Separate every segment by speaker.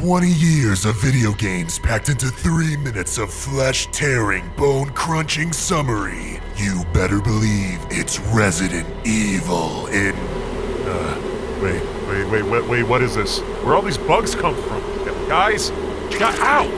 Speaker 1: 20 years of video games packed into 3 minutes of flesh-tearing, bone-crunching summary. You better believe it's Resident Evil in...
Speaker 2: Wait, what is this? Where all these bugs come from? Guys? Ow!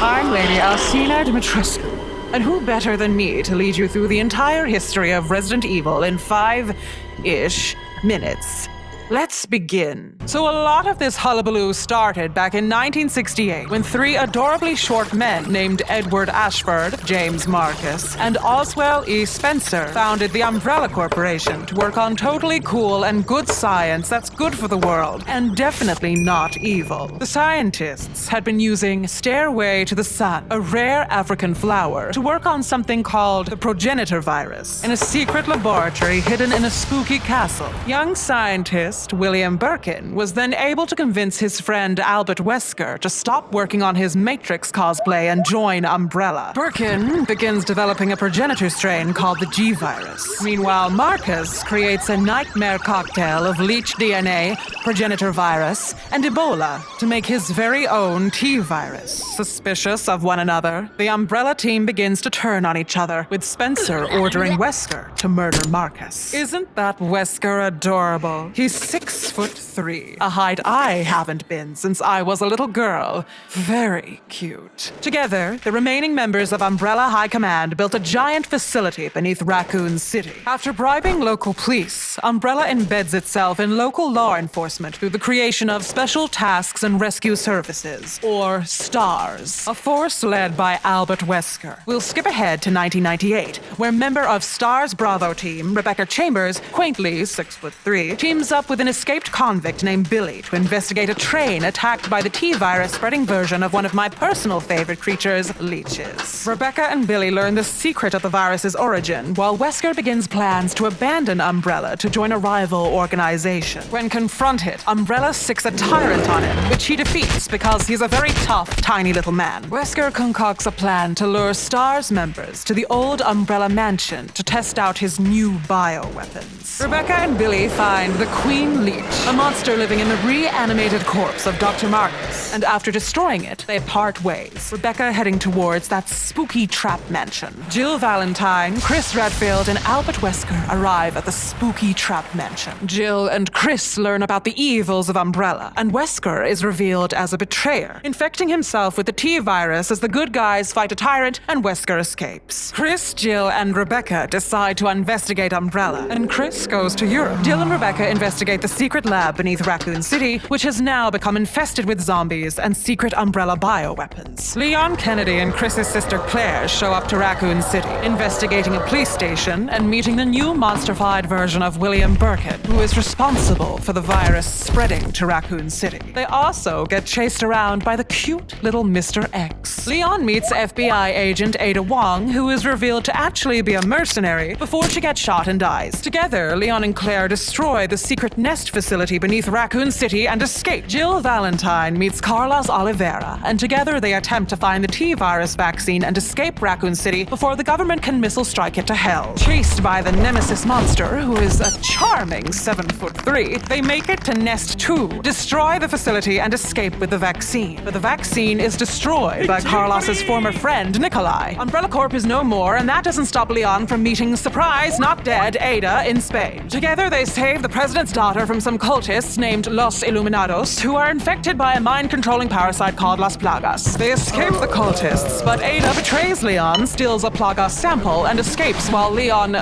Speaker 3: I'm Lady Dimitrescu, and who better than me to lead you through the entire history of Resident Evil in 5-ish minutes. Let's begin. So a lot of this hullabaloo started back in 1968 when 3 adorably short men named Edward Ashford, James Marcus, and Oswell E. Spencer founded the Umbrella Corporation to work on totally cool and good science that's good for the world and definitely not evil. The scientists had been using Stairway to the Sun, a rare African flower, to work on something called the progenitor virus in a secret laboratory hidden in a spooky castle. Young scientist William Birkin was then able to convince his friend Albert Wesker to stop working on his Matrix cosplay and join Umbrella. Birkin begins developing a progenitor strain called the G virus. Meanwhile, Marcus creates a nightmare cocktail of leech DNA, progenitor virus, and Ebola to make his very own T virus. Suspicious of one another, the Umbrella team begins to turn on each other, with Spencer ordering Wesker to murder Marcus. Isn't that Wesker adorable? He's 6'3", a height I haven't been since I was a little girl. Very cute. Together, the remaining members of Umbrella High Command built a giant facility beneath Raccoon City. After bribing local police, Umbrella embeds itself in local law enforcement through the creation of Special Tasks and Rescue Services, or STARS, a force led by Albert Wesker. We'll skip ahead to 1998, where member of STARS Bravo team, Rebecca Chambers, quaintly 6'3", teams up with an escaped convict named Billy to investigate a train attacked by the T-virus spreading version of one of my personal favorite creatures, leeches. Rebecca and Billy learn the secret of the virus's origin, while Wesker begins plans to abandon Umbrella to join a rival organization. When confronted, Umbrella sicks a tyrant on him, which he defeats because he's a very tough, tiny little man. Wesker concocts a plan to lure STARS members to the old Umbrella mansion to test out his new bioweapons. Rebecca and Billy find the Queen Leech, a monster living in the reanimated corpse of Dr. Marcus, and after destroying it, they part ways, Rebecca heading towards that spooky trap mansion. Jill Valentine, Chris Redfield, and Albert Wesker arrive at the spooky trap mansion. Jill and Chris learn about the evils of Umbrella, and Wesker is revealed as a betrayer, infecting himself with the T-virus as the good guys fight a tyrant and Wesker escapes. Chris, Jill, and Rebecca decide to investigate Umbrella, and Chris goes to Europe. Jill and Rebecca investigate the secret lab beneath Raccoon City, which has now become infested with zombies and secret Umbrella bioweapons. Leon Kennedy and Chris's sister Claire show up to Raccoon City, investigating a police station and meeting the new monster-fied version of William Birkin, who is responsible for the virus spreading to Raccoon City. They also get chased around by the cute little Mr. X. Leon meets FBI agent Ada Wong, who is revealed to actually be a mercenary before she gets shot and dies. Together, Leon and Claire destroy the secret nest facility beneath Raccoon City and escape. Jill Valentine meets Carlos Oliveira, and together they attempt to find the T-virus vaccine and escape Raccoon City before the government can missile strike it to hell. Chased by the nemesis monster, who is a charming 7'3", they make it to Nest 2, destroy the facility, and escape with the vaccine. But the vaccine is destroyed by Carlos's former friend, Nikolai. Umbrella Corp is no more, and that doesn't stop Leon from meeting surprise, not dead, Ada in Spain. Together they save the president's daughter from some cultists named Los Iluminados, who are infected by a mind-controlling parasite called Las Plagas. They escape the cultists, but Ada betrays Leon, steals a Plaga sample, and escapes while Leon,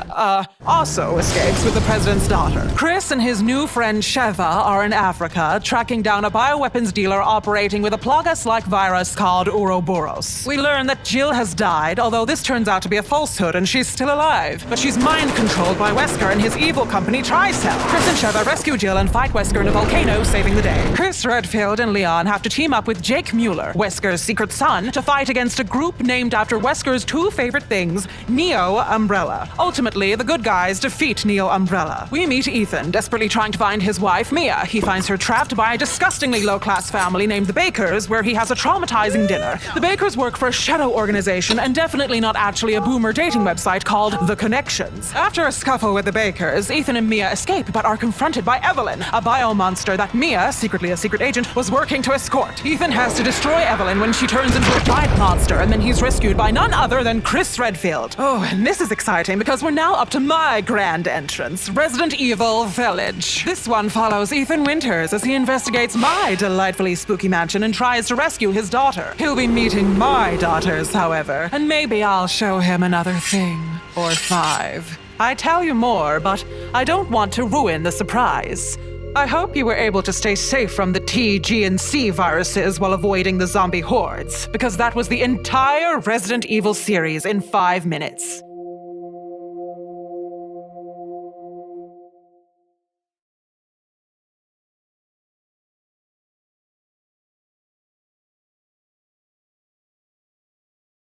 Speaker 3: also escapes with the president's daughter. Chris and his new friend Sheva are in Africa, tracking down a bioweapons dealer operating with a Plagas-like virus called Ouroboros. We learn that Jill has died, although this turns out to be a falsehood and she's still alive. But she's mind-controlled by Wesker and his evil company Tricell. Chris and Sheva rescue Jill and fight Wesker in a volcano, saving the day. Chris Redfield and Leon have to team up with Jake Mueller, Wesker's secret son, to fight against a group named after Wesker's 2 favorite things, Neo Umbrella. Ultimately, the good guys defeat Neo Umbrella. We meet Ethan, desperately trying to find his wife, Mia. He finds her trapped by a disgustingly low-class family named the Bakers, where he has a traumatizing dinner. The makers work for a shadow organization and definitely not actually a boomer dating website called The Connections. After a scuffle with the bakers, Ethan and Mia escape but are confronted by Evelyn, a bio-monster that Mia, secretly a secret agent, was working to escort. Ethan has to destroy Evelyn when she turns into a giant monster, and then he's rescued by none other than Chris Redfield. Oh, and this is exciting because we're now up to my grand entrance, Resident Evil Village. This one follows Ethan Winters as he investigates my delightfully spooky mansion and tries to rescue his daughter. He'll be meeting my daughters, however, and maybe I'll show him another thing or 5. I tell you more, but I don't want to ruin the surprise. I hope you were able to stay safe from the T, G, and C viruses while avoiding the zombie hordes, because that was the entire Resident Evil series in 5 minutes.